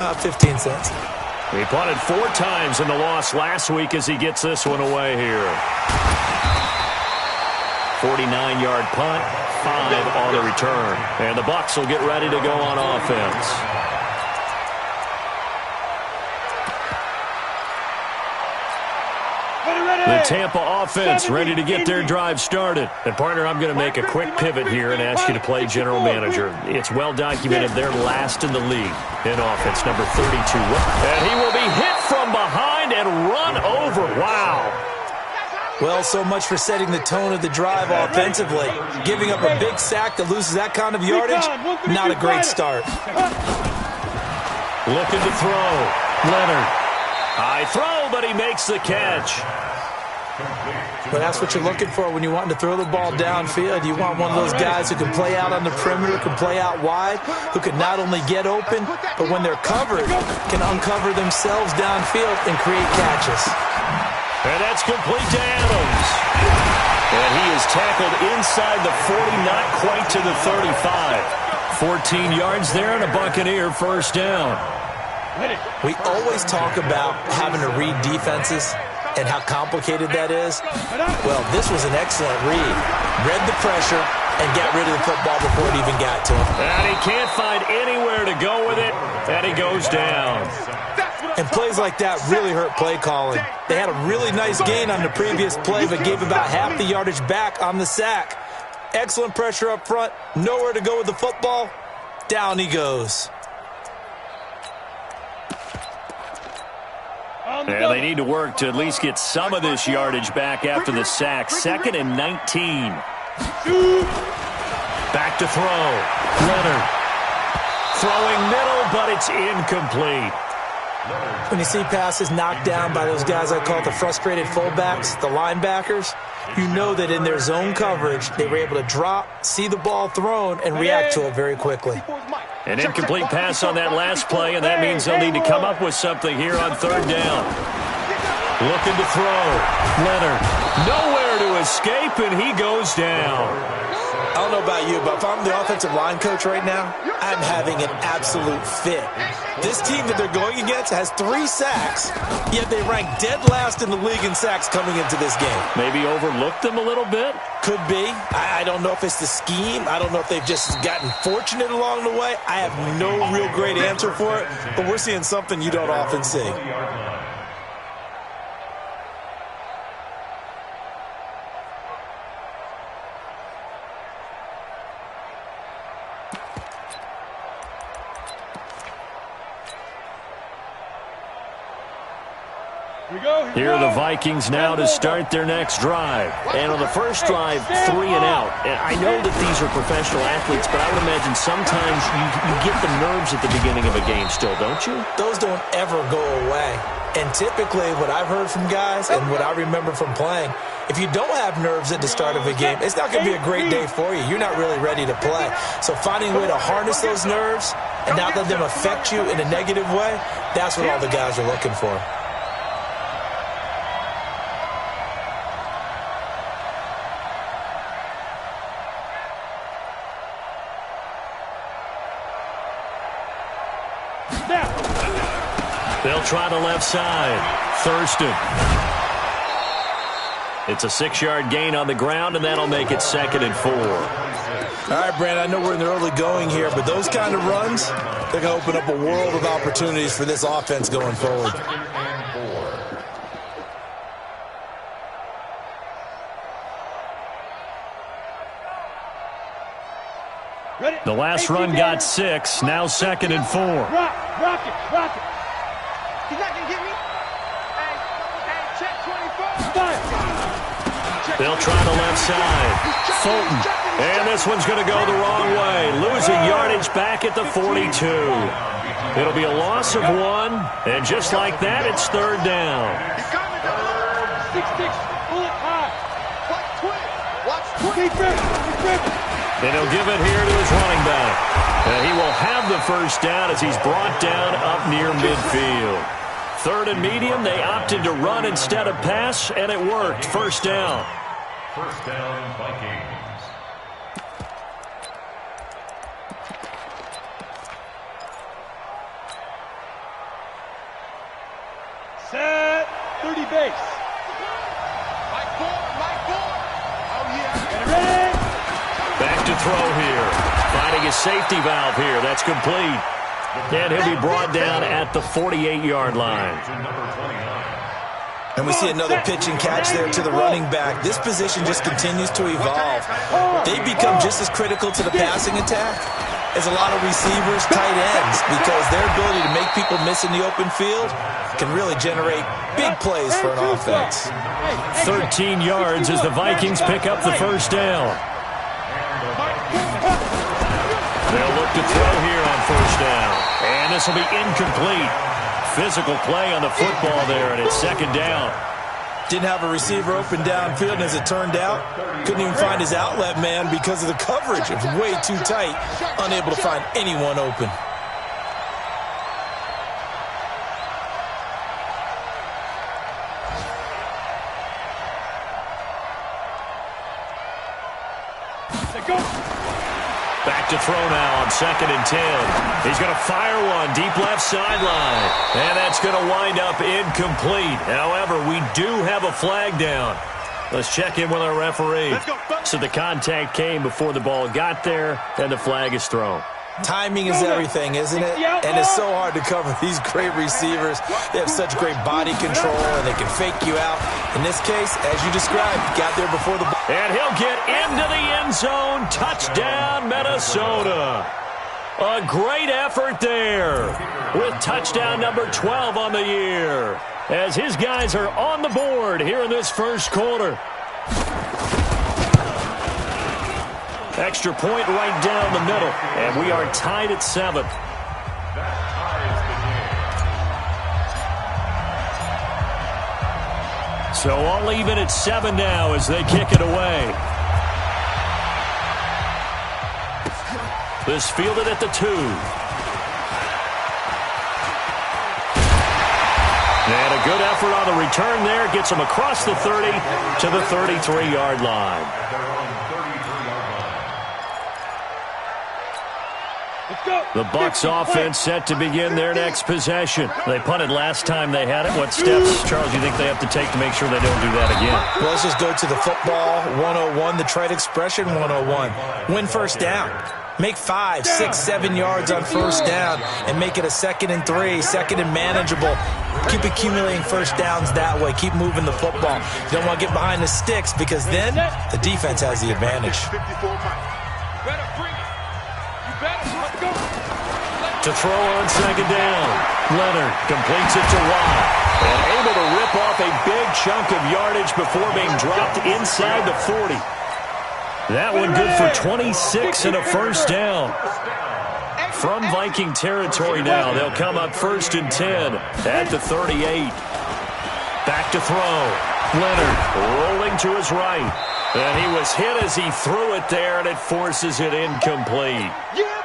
15 cents. He punted 4 times in the loss last week as he gets this one away here. 49-yard punt, 5 on the return. And the Bucs will get ready to go on offense. The Tampa offense ready to get their drive started. And, partner, I'm going to make a quick pivot here and ask you to play general manager. It's well documented they're last in the league in offense, number 32. And he will be hit from behind and run over. Wow. Well, so much for setting the tone of the drive offensively. Giving up a big sack that loses that kind of yardage, not a great start. Looking to throw. Leonard. High throw, but he makes the catch. But that's what you're looking for when you're wanting to throw the ball downfield. You want one of those guys who can play out on the perimeter, can play out wide, who can not only get open, but when they're covered, can uncover themselves downfield and create catches. And that's complete to Adams. And he is tackled inside the 40, not quite to the 35. 14 yards there and a Buccaneer first down. We always talk about having to read defenses and how complicated that is. Well, this was an excellent read. Read the pressure and got rid of the football before it even got to him. And he can't find anywhere to go with it, and he goes down. And plays like that really hurt play calling. They had a really nice gain on the previous play, but gave about half the yardage back on the sack. Excellent pressure up front, nowhere to go with the football. Down he goes. And they need to work to at least get some of this yardage back after the sack. 2nd and 19. Back to throw. Leonard. Throwing middle, but it's incomplete. When you see passes knocked down by those guys I call the frustrated fullbacks, the linebackers, you know that in their zone coverage, they were able to drop, see the ball thrown, and react to it very quickly. An incomplete pass on that last play, and that means they'll need to come up with something here on 3rd down. Looking to throw. Leonard. Nowhere to escape, and he goes down. I don't know about you, but if I'm the offensive line coach right now, I'm having an absolute fit. This team that they're going against has 3 sacks, yet they rank dead last in the league in sacks coming into this game. Maybe overlooked them a little bit? Could be. I don't know if it's the scheme. I don't know if they've just gotten fortunate along the way. I have no real great answer for it, but we're seeing something you don't often see. Here are the Vikings now to start their next drive. And on the first drive, 3 and out. And I know that these are professional athletes, but I would imagine sometimes you get the nerves at the beginning of a game still, don't you? Those don't ever go away. And typically what I've heard from guys and what I remember from playing, if you don't have nerves at the start of a game, it's not going to be a great day for you. You're not really ready to play. So finding a way to harness those nerves and not let them affect you in a negative way, that's what all the guys are looking for. They'll try the left side. Thurston. It's a 6-yard gain on the ground, and that'll make it 2nd and 4. All right, Brandon, I know we're in the early going here, but those kind of runs, they're going to open up a world of opportunities for this offense going forward. The last run got 6, now 2nd and 4. Rock it. He's not going to get me. Hey, check 24. They'll try the left side. Fulton. And this one's going to go the wrong way. Losing yardage back at the 42. It'll be a loss of 1. And just like that, it's 3rd down. 6-6. Pull it high. Watch 20. And he'll give it here to his running back. And he will have the first down as he's brought down up near midfield. 3rd and medium, they opted to run instead of pass, and it worked. First down. First down, Vikings. 30 base. Mike 4. Oh, yeah. Back to throw here. Finding a safety valve here. That's complete. And he'll be brought down at the 48-yard line. And we see another pitch and catch there to the running back. This position just continues to evolve. They become just as critical to the passing attack as a lot of receivers, tight ends, because their ability to make people miss in the open field can really generate big plays for an offense. 13 yards as the Vikings pick up the first down. They'll look to throw here on first down. And this will be incomplete. Physical play on the football there, and it's second down. Didn't have a receiver open downfield, and as it turned out, couldn't even find his outlet man because of the coverage. It was way too tight, unable to find anyone open. Back to throw now on 2nd and 10. He's going to fire one deep left sideline. And that's going to wind up incomplete. However, we do have a flag down. Let's check in with our referee. So the contact came before the ball got there, and the flag is thrown. Timing is everything, isn't it? And it's so hard to cover these great receivers. They have such great body control, and they can fake you out. In this case, as you described, got there before the ball. And he'll get into the end zone. Touchdown, Minnesota. A great effort there with touchdown number 12 on the year as his guys are on the board here in this first quarter. Extra point right down the middle, and we are tied at 7. So all even at 7 now as they kick it away. This fielded at the 2. And a good effort on the return there. Gets him across the 30 to the 33-yard line. The Bucs offense set to begin their next possession. They punted last time they had it. What steps, Charles, do you think they have to take to make sure they don't do that again? Well, let's just go to the football 101, the trade expression 101. Win first down. Make 5, 6, 7 yards on first down and make it a 2nd and 3, 2nd and manageable. Keep accumulating first downs that way. Keep moving the football. You don't want to get behind the sticks because then the defense has the advantage. To throw on 2nd down. Leonard completes it to Watt. And able to rip off a big chunk of yardage before being dropped inside the 40. That one good for 26 and a first down. From Viking territory now, they'll come up 1st and 10 at the 38. Back to throw. Leonard rolling to his right. And he was hit as he threw it there, and it forces it incomplete.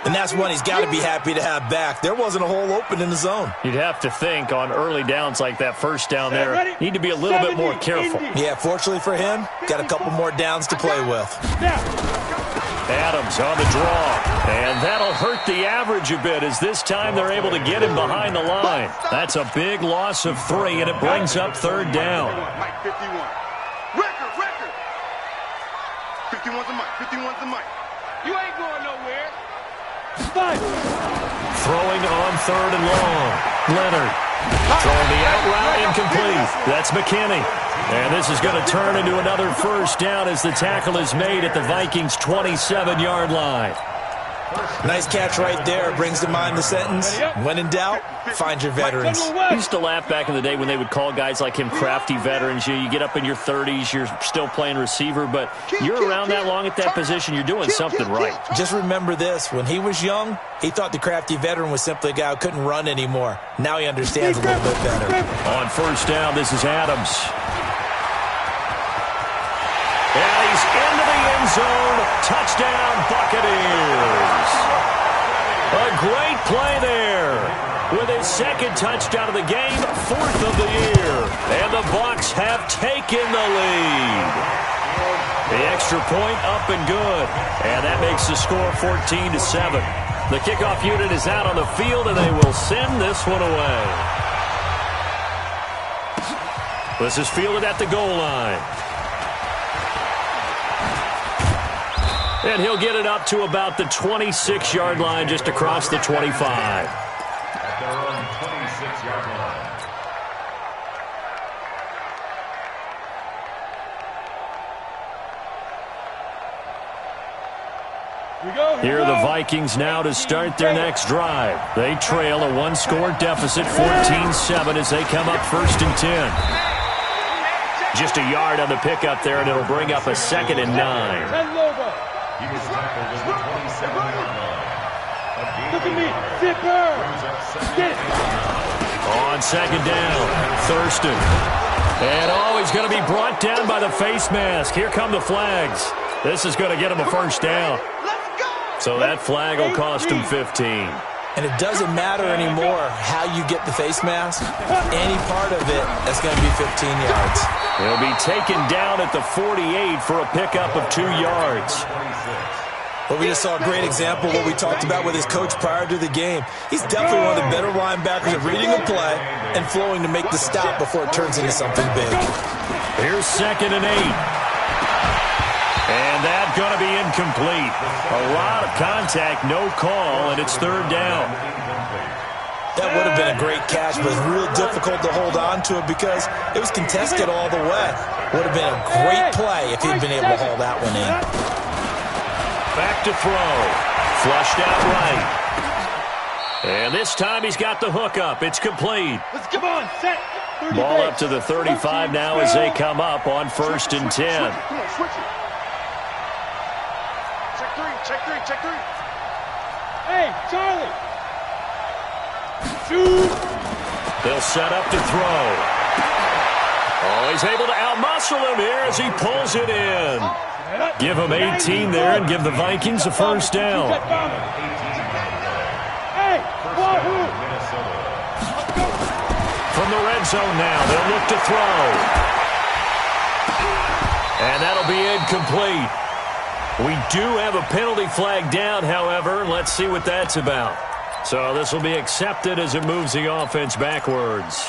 And that's one he's got to be happy to have back. There wasn't a hole open in the zone. You'd have to think on early downs like that first down there, need to be a little bit more careful. Yeah, fortunately for him, got a couple more downs to play with. Adams on the draw, and that'll hurt the average a bit as this time they're able to get him behind the line. That's a big loss of 3, and it brings up 3rd down. 51's the mic. 51's the mic. You ain't going nowhere. 5. Throwing on 3rd and long. Leonard throwing the out route incomplete. That's McKinney. And this is going to turn into another first down as the tackle is made at the Vikings' 27-yard line. Nice catch right there. Brings to mind the sentence, when in doubt, find your veterans. I used to laugh back in the day when they would call guys like him crafty veterans. You get up in your 30s, you're still playing receiver, but you're around that long at that position, you're doing something right. Just remember this. When he was young, he thought the crafty veteran was simply a guy who couldn't run anymore. Now he understands a little bit better. On first down, this is Adams. And he's into the end zone. Touchdown, Buccaneers. A great play there. With his 2nd touchdown of the game, 4th of the year. And the Bucs have taken the lead. The extra point up and good. And that makes the score 14-7. The kickoff unit is out on the field, and they will send this one away. This is fielded at the goal line. And he'll get it up to about the 26-yard line, just across the 25. At their own 26-yard line. Here are the Vikings now to start their next drive. They trail a one-score deficit, 14-7, as they come up 1st and 10. Just a yard on the pickup there, and it'll bring up a 2nd and 9. He was tackled at the 27-yard line. Look at me. Zipper. Get it. On 2nd down, Thurston. And he's going to be brought down by the face mask. Here come the flags. This is going to get him a 1st down. So that flag will cost him 15. And it doesn't matter anymore how you get the face mask. Any part of it, that's going to be 15 yards. He'll be taken down at the 48 for a pickup of 2 yards. But we just saw a great example of what we talked about with his coach prior to the game. He's definitely one of the better linebackers at reading a play and flowing to make the stop before it turns into something big. Here's 2nd and 8. And that's going to be incomplete. A lot of contact, no call, and it's 3rd down. That would have been a great catch, but it's real difficult to hold on to it because it was contested all the way. Would have been a great play if he'd been able to haul that one in. Back to throw. Flushed out right. And this time he's got the hook up. It's complete. Let's come on, set. Ball up to the 35 now as they come up on 1st and 10. Come on, switch it. Check three. Hey, Charlie. Shoot. They'll set up to throw. Oh, he's able to outmuscle him here as he pulls it in. Give him 18 there and give the Vikings a 1st down. Hey, wahoo. From the red zone now, they'll look to throw. And that'll be incomplete. We do have a penalty flag down, however. Let's see what that's about. So this will be accepted as it moves the offense backwards.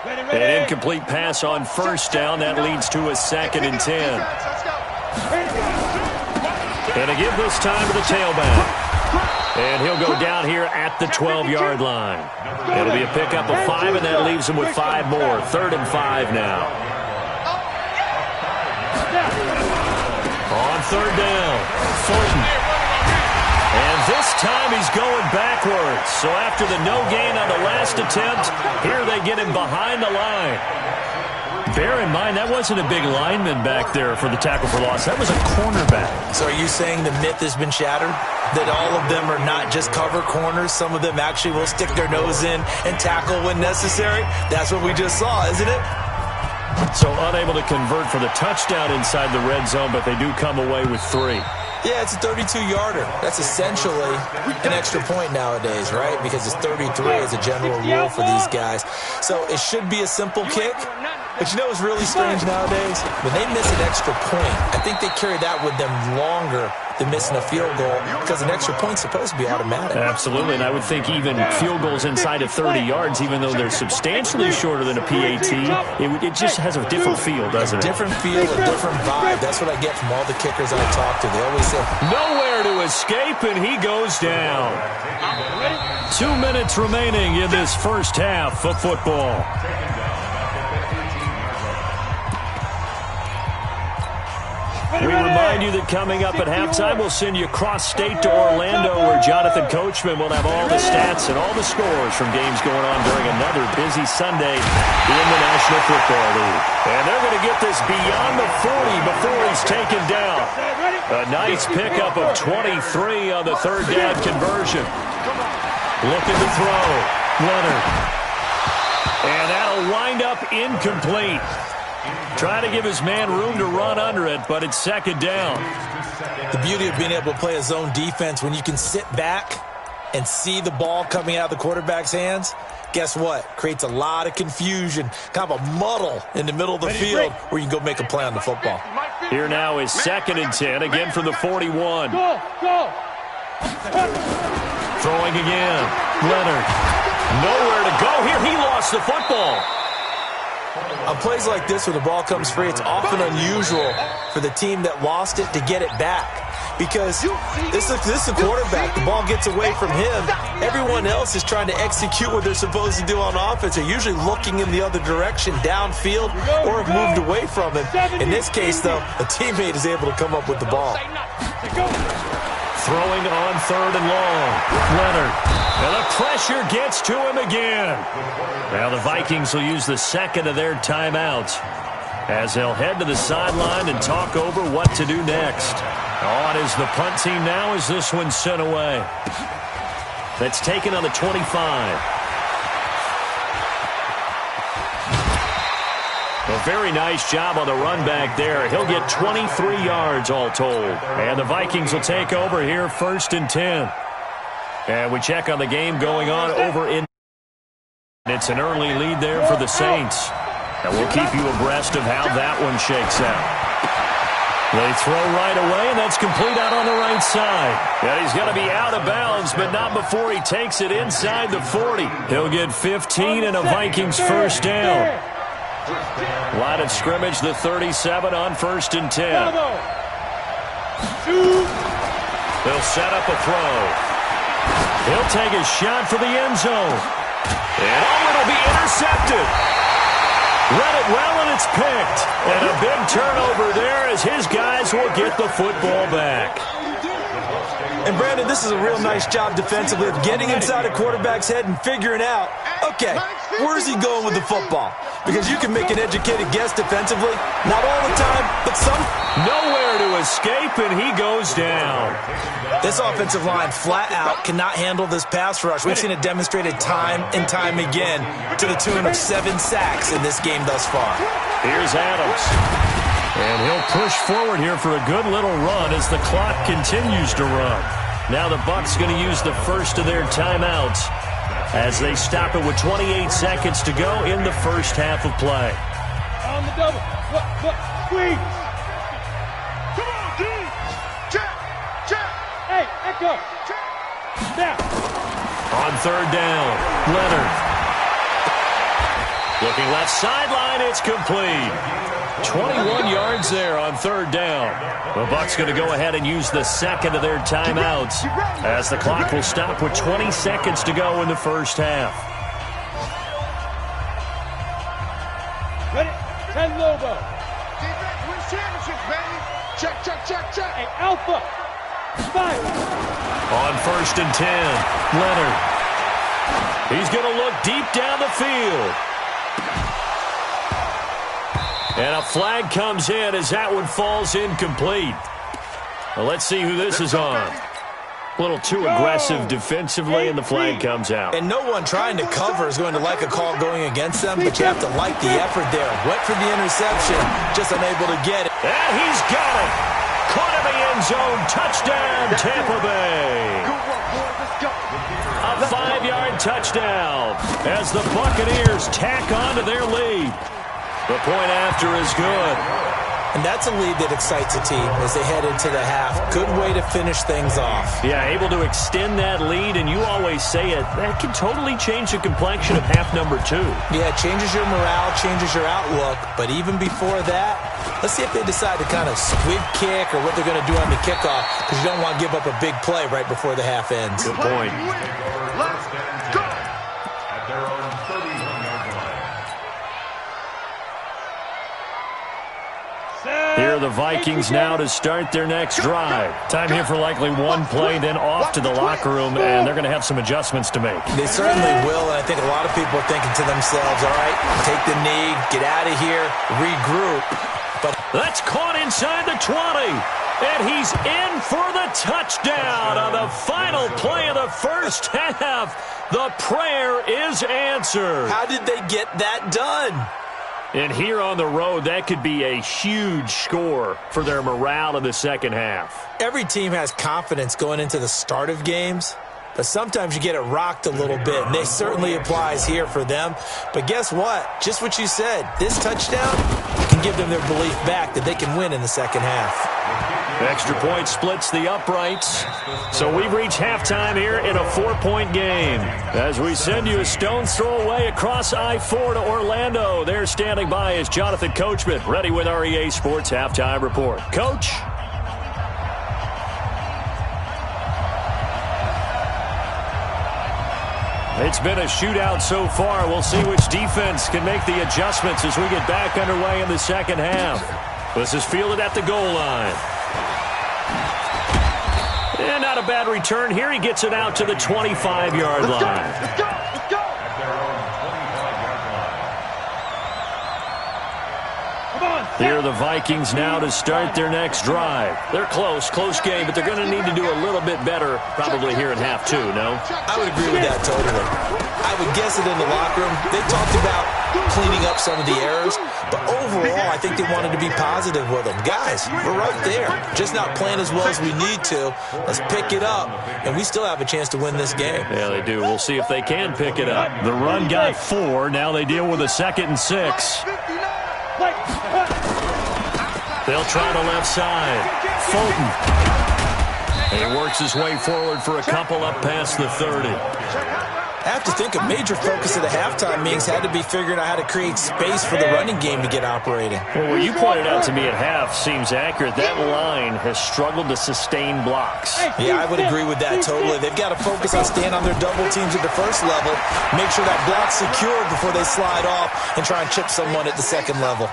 An incomplete pass on 1st down. That leads to a 2nd and 10. And a give this time to the tailback. And he'll go down here at the 12-yard line. It'll be a pickup of 5, and that leaves him with 5 more. 3rd and 5 now. On 3rd down, Fulton. And this time he's going backwards. So after the no gain on the last attempt, here they get him behind the line. Bear in mind, that wasn't a big lineman back there for the tackle for loss. That was a cornerback. So are you saying the myth has been shattered? That all of them are not just cover corners? Some of them actually will stick their nose in and tackle when necessary? That's what we just saw, isn't it? So unable to convert for the touchdown inside the red zone, but they do come away with 3. Yeah, it's a 32-yarder. That's essentially an extra point nowadays, right? Because it's 33 as a general rule for these guys. So it should be a simple kick. But you know what's really strange nowadays? When they miss an extra point, I think they carry that with them longer than missing a field goal because an extra point's supposed to be automatic. Absolutely, and I would think even field goals inside of 30 yards, even though they're substantially shorter than a PAT, it just has a different feel, doesn't it? Different feel, a different vibe. That's what I get from all the kickers I talk to. They always say, nowhere to escape, and he goes down. 2 minutes remaining in this first half of football. We remind you that coming up at halftime, we'll send you cross-state to Orlando, where Jonathan Coachman will have all the stats and all the scores from games going on during another busy Sunday in the National Football League. And they're going to get this beyond the 40 before he's taken down. A nice pickup of 23 on the 3rd down conversion. Looking to throw. Leonard. And that'll wind up incomplete. Trying to give his man room to run under it, but it's 2nd down. The beauty of being able to play a zone defense when you can sit back and see the ball coming out of the quarterback's hands, guess what? Creates a lot of confusion, kind of a muddle in the middle of the field where you can go make a play on the football. Here now is 2nd and 10, again from the 41. Go! Throwing again. Leonard. Nowhere to go here. He lost the football. On plays like this where the ball comes free, it's often unusual for the team that lost it to get it back. Because this is a quarterback. The ball gets away from him. Everyone else is trying to execute what they're supposed to do on offense. They're usually looking in the other direction, downfield, or have moved away from him. In this case, though, a teammate is able to come up with the ball. Throwing on 3rd and long. Leonard. And the pressure gets to him again. Now the Vikings will use the second of their timeouts as they'll head to the sideline and talk over what to do next. On is the punt team now as this one's sent away. That's taken on the 25. A very nice job on the run back there. He'll get 23 yards all told. And the Vikings will take over here 1st and 10. And we check on the game going on over in. It's an early lead there for the Saints. And we'll keep you abreast of how that one shakes out. They throw right away, and that's complete out on the right side. Yeah, he's going to be out of bounds, but not before he takes it inside the 40. He'll get 15 and a Vikings first down. Line of scrimmage, the 37 on 1st and 10. They'll set up a throw. He'll take a shot for the end zone. And it'll be intercepted. Read it well, and it's picked. And a big turnover there as his guys will get the football back. And, Brandon, this is a real nice job defensively of getting inside a quarterback's head and figuring out, okay, where's he going with the football? Because you can make an educated guess defensively. Not all the time, but some. Nowhere to escape, and he goes down. This offensive line flat out cannot handle this pass rush. We've seen it demonstrated time and time again to the tune of 7 sacks in this game thus far. Here's Adams. And he'll push forward here for a good little run as the clock continues to run. Now the Bucs going to use the first of their timeouts as they stop it with 28 seconds to go in the first half of play. On the double. Look, squeeze. Come on, dude. Check. Hey, echo. Now. On 3rd down, Leonard. Looking left sideline, it's complete. 21 yards there on 3rd down. The Bucs going to go ahead and use the second of their timeouts as the clock will stop with 20 seconds to go in the first half. Ready? 10 logo. Defense wins championships, baby. Check. Hey, Alpha. Fire. On 1st and 10, Leonard. He's going to look deep down the field. And a flag comes in as that one falls incomplete. Well, let's see who this is on. A little too aggressive defensively, and the flag comes out. And no one trying to cover is going to like a call going against them, but you have to like the effort there. Went for the interception, just unable to get it. And he's got it. Caught in the end zone. Touchdown, Tampa Bay. A 5-yard touchdown as the Buccaneers tack on to their lead. The point after is good. And that's a lead that excites a team as they head into the half. Good way to finish things off. Yeah, able to extend that lead, and you always say it, that can totally change the complexion of half number 2. Yeah, it changes your morale, changes your outlook. But even before that, let's see if they decide to kind of squib kick or what they're going to do on the kickoff, because you don't want to give up a big play right before the half ends. Good point. Let's go. At their own 31-yard line. Here are the Vikings now to start their next drive. Time here for likely one play, then off to the locker room, and they're going to have some adjustments to make. They certainly will, and I think a lot of people are thinking to themselves, all right, take the knee, get out of here, regroup. But that's caught inside the 20, and he's in for the touchdown on the final play of the first half. The prayer is answered. How did they get that done? And here on the road, that could be a huge score for their morale in the second half. Every team has confidence going into the start of games, but sometimes you get it rocked a little bit, and this certainly applies here for them. But guess what? Just what you said, this touchdown can give them their belief back that they can win in the second half. Extra point splits the uprights. So we've reached halftime here in a 4-point game. As we send you a stone's throw away across I-4 to Orlando. There standing by is Jonathan Coachman, ready with our EA Sports Halftime Report. Coach? It's been a shootout so far. We'll see which defense can make the adjustments as we get back underway in the second half. This is fielded at the goal line. And not a bad return here. He gets it out to the 25-yard line. Let's go. Let's go. At their own 25-yard line. Come on. Here are the Vikings now to start their next drive. They're close game, but they're going to need to do a little bit better probably here in half two, no? I would agree with that totally. I would guess it in the locker room. They talked about cleaning up some of the errors, but overall, I think they wanted to be positive with them. Guys, we're right there. Just not playing as well as we need to. Let's pick it up, and we still have a chance to win this game. Yeah, they do. We'll see if they can pick it up. The run got 4. Now they deal with a 2nd and 6. They'll try the left side. Fulton. And he works his way forward for a couple up past the 30. I have to think a major focus of the halftime meetings had to be figuring out how to create space for the running game to get operating. Well, what you pointed out to me at half seems accurate. That line has struggled to sustain blocks. Yeah, I would agree with that totally. They've got to focus on staying on their double teams at the first level, make sure that block's secured before they slide off and try and chip someone at the second level.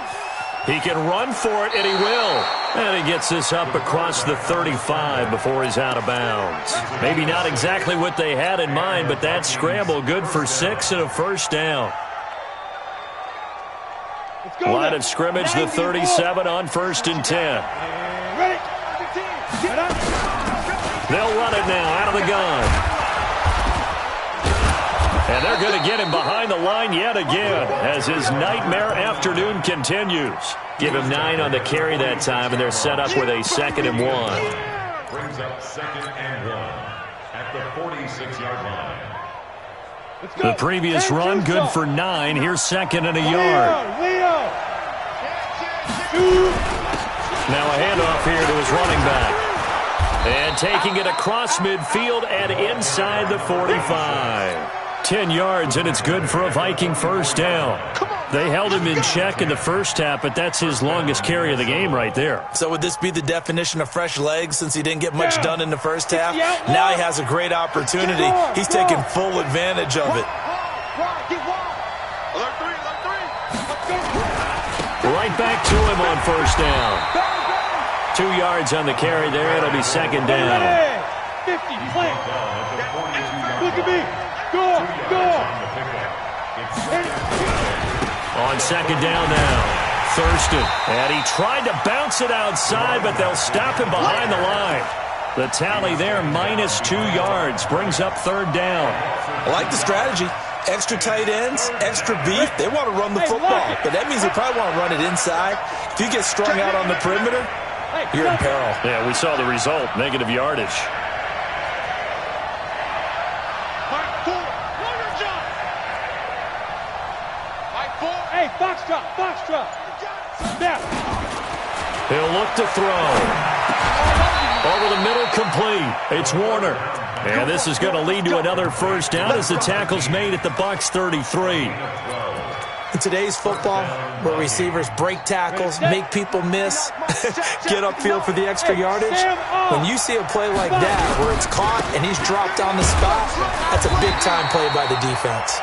He can run for it, and he will. And he gets this up across the 35 before he's out of bounds. Maybe not exactly what they had in mind, but that scramble good for 6 and a first down. Line of scrimmage, the 37 on 1st and 10. They'll run it now out of the gun. And they're going to get him behind the line yet again as his nightmare afternoon continues. Give him 9 on the carry that time, and they're set up with a 2nd and 1. Brings up 2nd and 1 at the 46-yard line. The previous run good for 9. Here's 2nd and a yard. Now a handoff here to his running back. And taking it across midfield and inside the 45. 10 yards, and it's good for a Viking first down. They held him in check in the first half, but that's his longest carry of the game right there. So would this be the definition of fresh legs since he didn't get much done in the first half? Now he has a great opportunity. He's taking full advantage of it. Right back to him on first down. 2 yards on the carry there. It'll be 2nd down. 50, play. Look at me. Go. On 2nd down now, Thurston. And he tried to bounce it outside, but they'll stop him behind the line. The tally there, minus 2 yards, brings up 3rd down. I like the strategy. Extra tight ends, extra beef. They want to run the football, but that means they probably want to run it inside. If you get strung out on the perimeter, you're in peril. Yeah, we saw the result, negative yardage. Hey, box drop. Snap. He'll look to throw. Over the middle, complete. It's Warner. And this is going to lead to another first down as the tackle's made at the Bucs 33. In today's football, where receivers break tackles, make people miss, get upfield for the extra yardage, when you see a play like that where it's caught and he's dropped on the spot, that's a big-time play by the defense.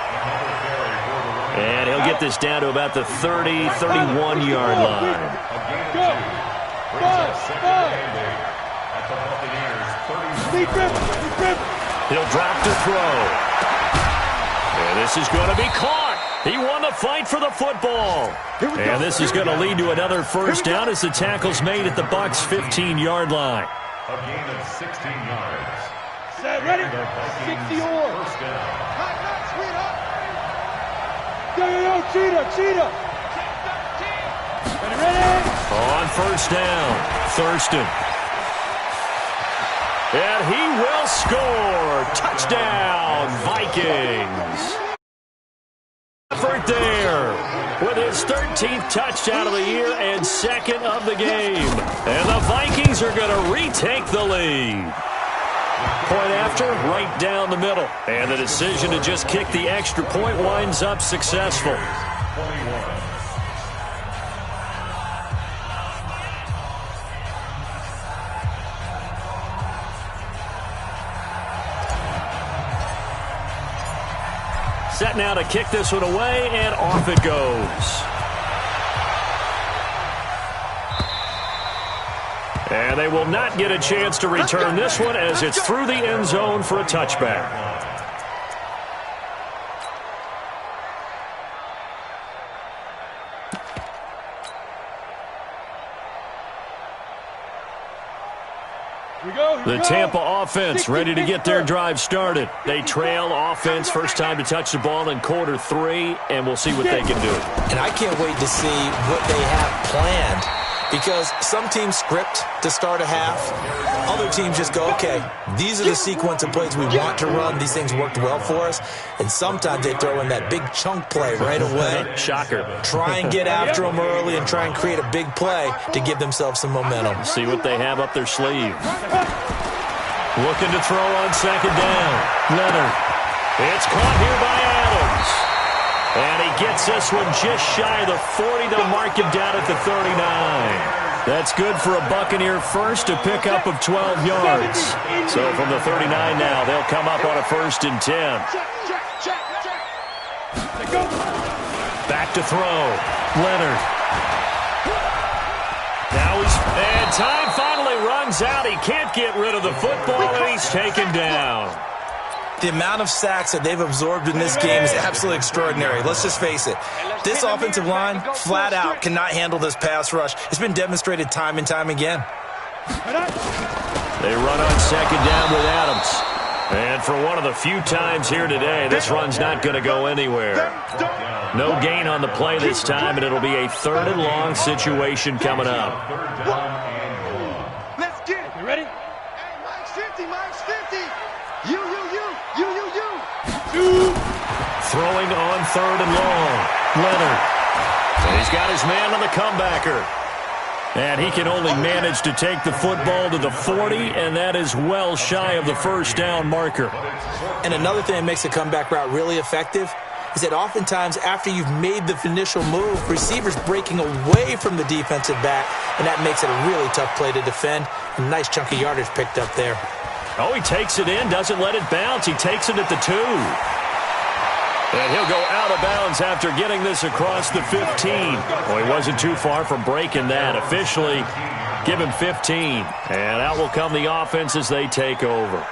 And he'll get this down to about the 30, 31-yard line. He'll drop to throw. And this is going to be caught. He won the fight for the football. And this is going to lead to another first down as the tackle's made at the Bucs 15-yard line. A gain of 16 yards. Set, ready? 60 or. First down. Go, cheetah. Ready? On first down, Thurston. And he will score. Touchdown, Vikings. Effort there. with his 13th touchdown of the year and second of the game. And the Vikings are going to retake the lead. Point after, right down the middle. And the decision to just kick the extra point winds up successful. Set now to kick this one away, and off it goes. And they will not get a chance to return this one as it's through the end zone for a touchback. The Tampa offense ready to get their drive started. They trail offense, first time to touch the ball in quarter 3, and we'll see what they can do. And I can't wait to see what they have planned, because some teams script to start a half. Other teams just go, okay, these are the sequence of plays we want to run. These things worked well for us. And sometimes they throw in that big chunk play right away. Shocker. Try and get after them early and try and create a big play to give themselves some momentum. See what they have up their sleeve. Looking to throw on second down. Leonard. It's caught here by Adams. And he gets this one just shy of the 40. They'll mark him down at the 39. That's good for a Buccaneer first, a pickup of 12 yards. So from the 39 now, they'll come up on a 1st and 10. Back to throw. Leonard. Now and time finally runs out. He can't get rid of the football, and he's taken down. The amount of sacks that they've absorbed in this game is absolutely extraordinary. Let's just face it. This offensive line, flat out, cannot handle this pass rush. It's been demonstrated time and time again. They run on second down with Adams. And for one of the few times here today, this run's not going to go anywhere. No gain on the play this time, and it'll be a 3rd and long situation coming up. Let's get it. You ready? Hey, Mike's 50, Mike's 50. You. Throwing on 3rd and long. Leonard. And he's got his man on the comebacker. And he can only manage to take the football to the 40, and that is well shy of the 1st down marker. And another thing that makes a comeback route really effective is that oftentimes after you've made the initial move, receivers breaking away from the defensive back, and that makes it a really tough play to defend. A nice chunk of yardage picked up there. Oh, he takes it in, doesn't let it bounce. He takes it at the 2. And he'll go out of bounds after getting this across the 15. Well, he wasn't too far from breaking that. Officially, give him 15. And out will come the offense as they take over.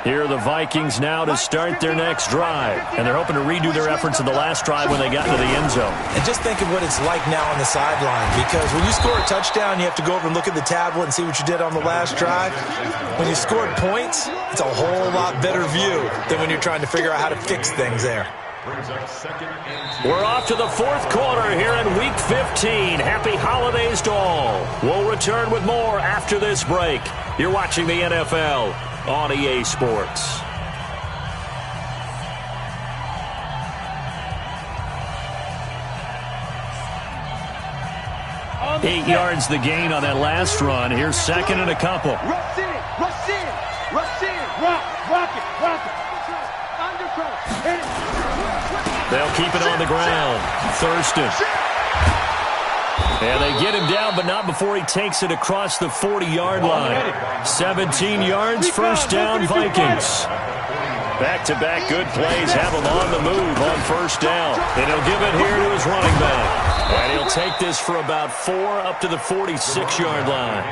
Here are the Vikings now to start their next drive. And they're hoping to redo their efforts in the last drive when they got into the end zone. And just think of what it's like now on the sideline, because when you score a touchdown, you have to go over and look at the tablet and see what you did on the last drive. When you scored points, it's a whole lot better view than when you're trying to figure out how to fix things there. We're off to the 4th quarter here in Week 15. Happy holidays to all. We'll return with more after this break. You're watching the NFL on EA Sports. Eight yards the gain on that last run. Here's 2nd and a couple. Rush in. Rock it. Undercut. Hit it. They'll keep it on the ground. Thurston. And they get him down, but not before he takes it across the 40-yard line. 17 yards, 1st down, Vikings. Back-to-back good plays have him on the move on 1st down. And he'll give it here to his running back. And he'll take this for about 4 up to the 46-yard line.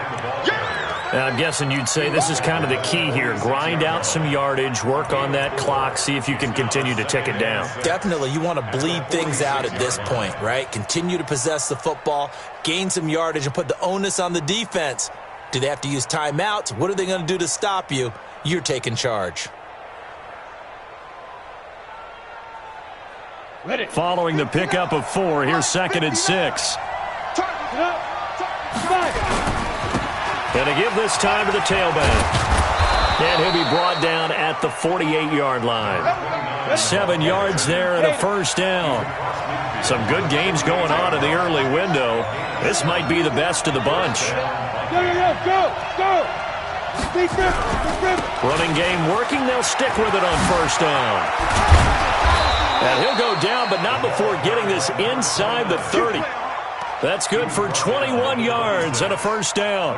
Now, I'm guessing you'd say this is kind of the key here. Grind out some yardage, work on that clock, see if you can continue to tick it down. Definitely. You want to bleed things out at this point, right? Continue to possess the football, gain some yardage, and put the onus on the defense. Do they have to use timeouts? What are they going to do to stop you? You're taking charge. Following the pickup of 4, here's 2nd and 6. And to give this time to the tailback. And he'll be brought down at the 48-yard line. 7 yards there and a first down. Some good games going on in the early window. This might be the best of the bunch. Go! Running game working. They'll stick with it on first down. And he'll go down, but not before getting this inside the 30. That's good for 21 yards and a first down.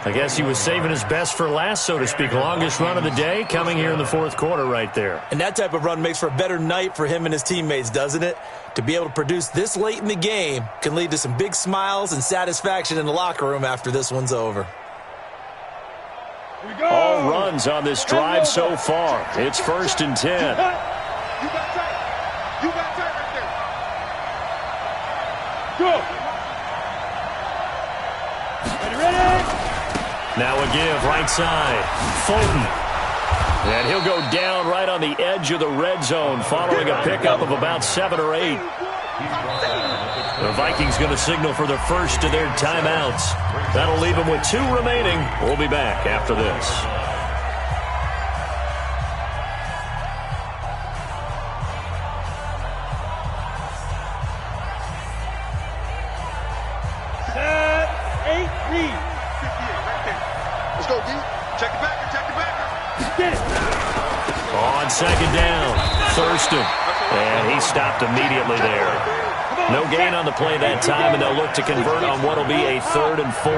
I guess he was saving his best for last, so to speak. Longest run of the day coming here in the fourth quarter right there. And that type of run makes for a better night for him and his teammates, doesn't it? To be able to produce this late in the game can lead to some big smiles and satisfaction in the locker room after this one's over. All runs on this drive so far. It's 1st and 10. You got tight. You got tight right there. Go. Ready? Now a give right side. Fulton. And he'll go down right on the edge of the red zone following a pickup of about 7 or 8. The Vikings going to signal for the first of their timeouts. That'll leave them with 2 remaining. We'll be back after this. Let's go, D. Check it back. Get it. On second down, Thurston. And he stopped immediately there. No gain on the play that time, and they'll look to convert on what will be a 3rd and 4.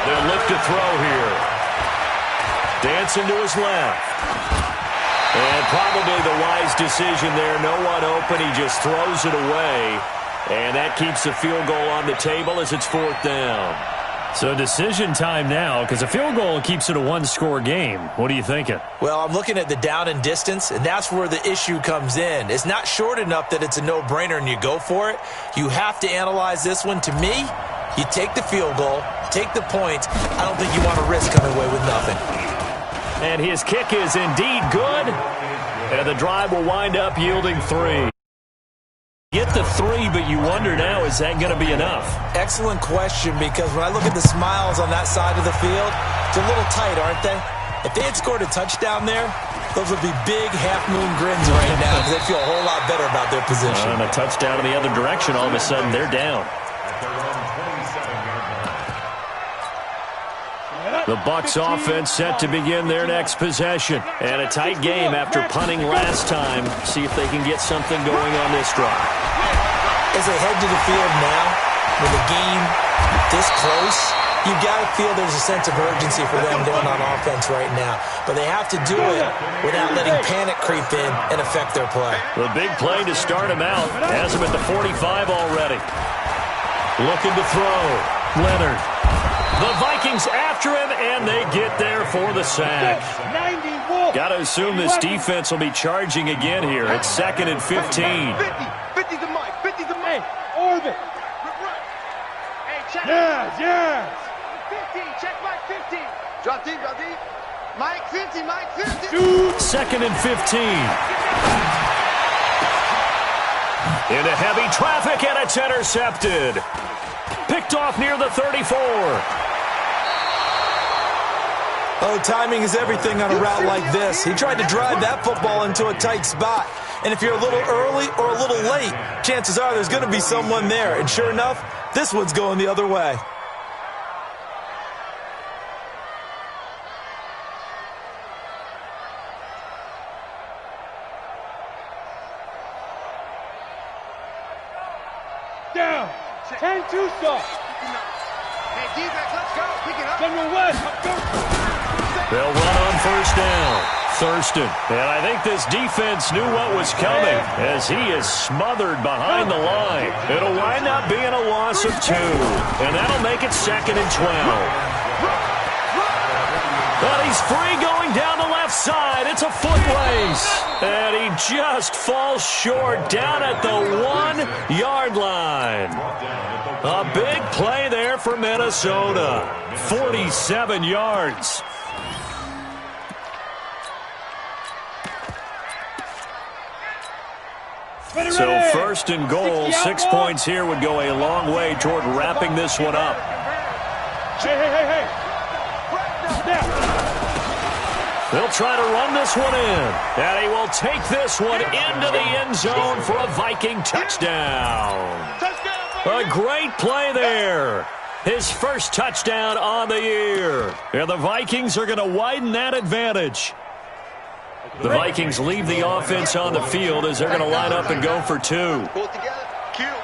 They'll look to throw here. Dancing to his left. And probably the wise decision there. No one open. He just throws it away. And that keeps the field goal on the table as it's 4th down. So decision time now, because a field goal keeps it a 1-score game. What are you thinking? Well, I'm looking at the down and distance, and that's where the issue comes in. It's not short enough that it's a no-brainer and you go for it. You have to analyze this one. To me, you take the field goal, take the points. I don't think you want to risk coming away with nothing. And his kick is indeed good. And the drive will wind up yielding 3. Get the 3, but you wonder now, is that going to be enough? Excellent question, because when I look at the smiles on that side of the field, it's a little tight, aren't they? If they had scored a touchdown there, those would be big half-moon grins right now because they feel a whole lot better about their position. And a touchdown in the other direction, all of a sudden they're down. The Bucs offense set to begin their next possession. And a tight game after punting last time. See if they can get something going on this drive. As they head to the field now, with a game this close, you've got to feel there's a sense of urgency for them going on offense right now. But they have to do it without letting panic creep in and affect their play. The big play to start him out has him at the 45 already. Looking to throw. Leonard. The Vikings after him, and they get there for the sack. Got to assume this defense will be charging again here. It's 2nd and 15. 50's the mic. 50's the mic. Orbit. Hey, check. Yes. 15. Check Mike 15. Drop deep. Mike 50. 2nd and 15. Into heavy traffic, and it's intercepted. Picked off near the 34. Oh, timing is everything on a route like this. He tried to drive that football into a tight spot. And if you're a little early or a little late, chances are there's going to be someone there. And sure enough, this one's going the other way. Down. 10-2 stop. Hey, defense, let's go. Pick it up. General West, let's go. They'll run on first down. Thurston. And I think this defense knew what was coming as he is smothered behind the line. It'll wind up being a loss of 2. And that'll make it 2nd and 12. But he's free going down the left side. It's a foot race. And he just falls short down at the 1-yard line. A big play there for Minnesota. 47 yards. So first and goal, 6 points here would go a long way toward wrapping this one up. Hey. They'll try to run this one in. And he will take this one into the end zone for a Viking touchdown. A great play there. His first touchdown on the year. And the Vikings are going to widen that advantage. The Vikings leave the offense on the field as they're going to line up and go for two. Kill.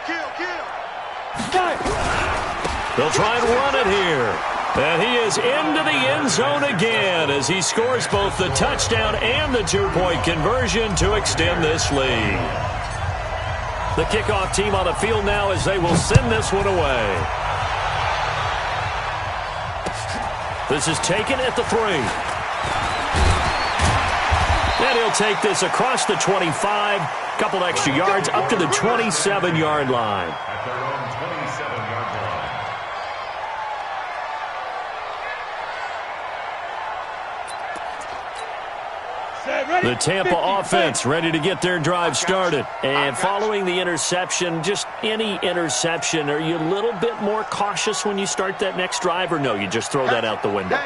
They'll try and run it here. And he is into the end zone again as he scores both the touchdown and the two-point conversion to extend this lead. The kickoff team on the field now as they will send this one away. This is taken at the 3. And he'll take this across the 25, couple extra yards up to the 27-yard line. At their own 27-yard line. The Tampa offense ready to get their drive started. And following the interception, just any interception, are you a little bit more cautious when you start that next drive, or no, you just throw that out the window?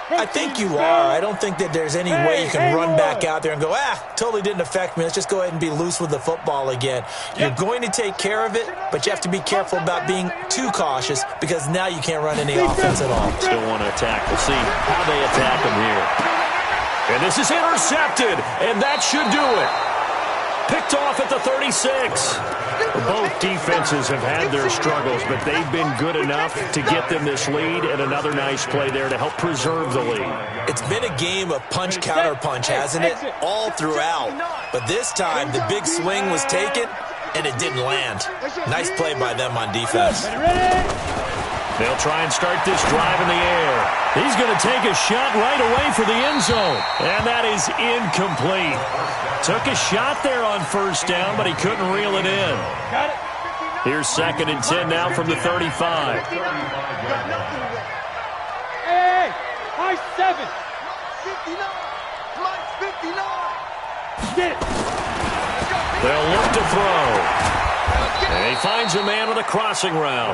I think you are. I don't think that there's any way you can run back out there and go, totally didn't affect me. Let's just go ahead and be loose with the football again. You're going to take care of it, but you have to be careful about being too cautious because now you can't run any offense at all. Still want to attack. We'll see how they attack him here. And this is intercepted, and that should do it. Picked off at the 36. Both defenses have had their struggles, but they've been good enough to get them this lead, and another nice play there to help preserve the lead. It's been a game of punch-counter-punch, hasn't it? All throughout. But this time, the big swing was taken, and it didn't land. Nice play by them on defense. They'll try and start this drive in the air. He's going to take a shot right away for the end zone. And that is incomplete. Took a shot there on first down, but he couldn't reel it in. Here's 2nd and 10 now from the 35. Hey, high 7. 59. Mike 59. Get it. They'll look to throw. And he finds a man with a crossing route.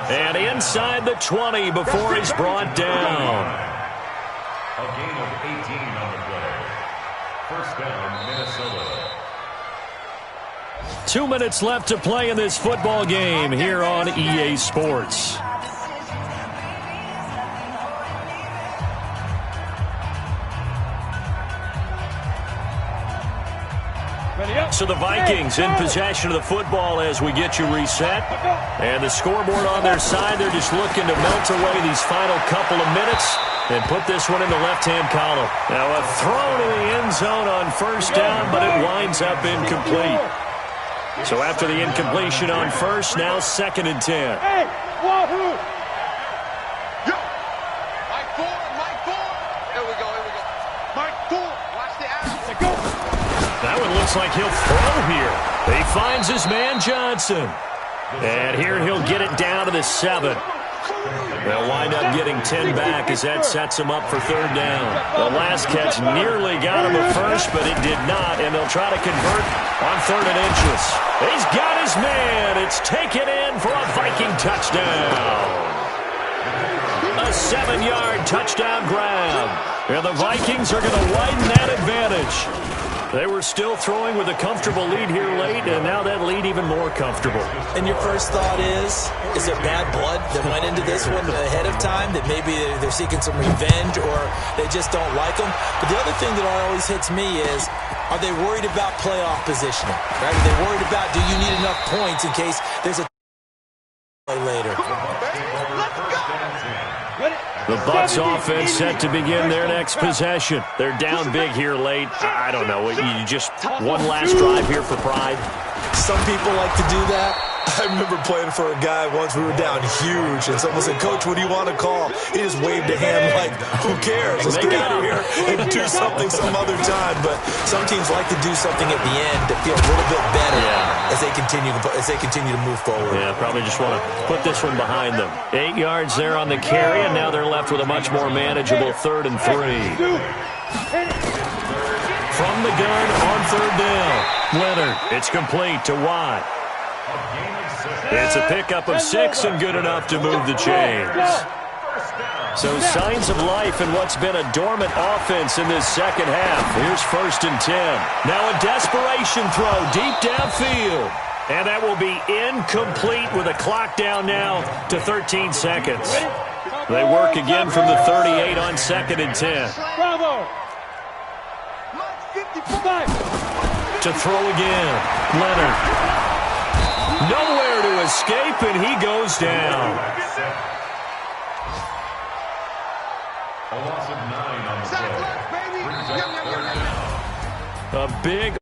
And inside the 20 before he's brought down. A gain of 18 on the play. First down, Minnesota. 2 minutes left to play in this football game here on EA Sports. So the Vikings in possession of the football as we get you reset. And the scoreboard on their side, they're just looking to melt away these final couple of minutes and put this one in the left-hand column. Now a throw to the end zone on first down, but it winds up incomplete. So after the incompletion on first, now 2nd and 10. Hey, wahoo! Yo! Mike 4. Here we go. Mike 4. Watch the action. Go. That one looks like he'll throw here. He finds his man Johnson. And here he'll get it down to the 7. They'll wind up getting 10 back as that sets him up for 3rd down. The last catch nearly got him a first, but it did not, and they'll try to convert on 3rd and inches. He's got his man. It's taken in for a Viking touchdown. A 7-yard touchdown grab. And the Vikings are going to widen that advantage. They were still throwing with a comfortable lead here late, and now that lead even more comfortable. And your first thought is there bad blood that went into this one ahead of time, that maybe they're seeking some revenge or they just don't like them? But the other thing that always hits me is, are they worried about playoff positioning? Right? Are they worried about, do you need enough points in case there's a play later? The Bucs offense set to begin their next possession. They're down big here late. I don't know. You just one last drive here for pride. Some people like to do that. I remember playing for a guy once. We were down huge, and someone said, "Coach, what do you want to call?" He just waved a hand like, "Who cares? Let's get out of here and do something some other time." But some teams like to do something at the end to feel a little bit better as they continue to move forward. Yeah, probably just want to put this one behind them. 8 yards there on the carry, and now they're left with a much more manageable 3rd and 3. From the gun on 3rd down. Leonard, it's complete to Watt. It's a pickup of 6 and good enough to move the chains. So signs of life in what's been a dormant offense in this second half. Here's 1st and 10. Now a desperation throw deep downfield. And that will be incomplete with a clock down now to 13 seconds. They work again from the 38 on 2nd and 10. Bravo. To throw again. Leonard. Nowhere to escape, and he goes down. A loss of 9 on the play. A big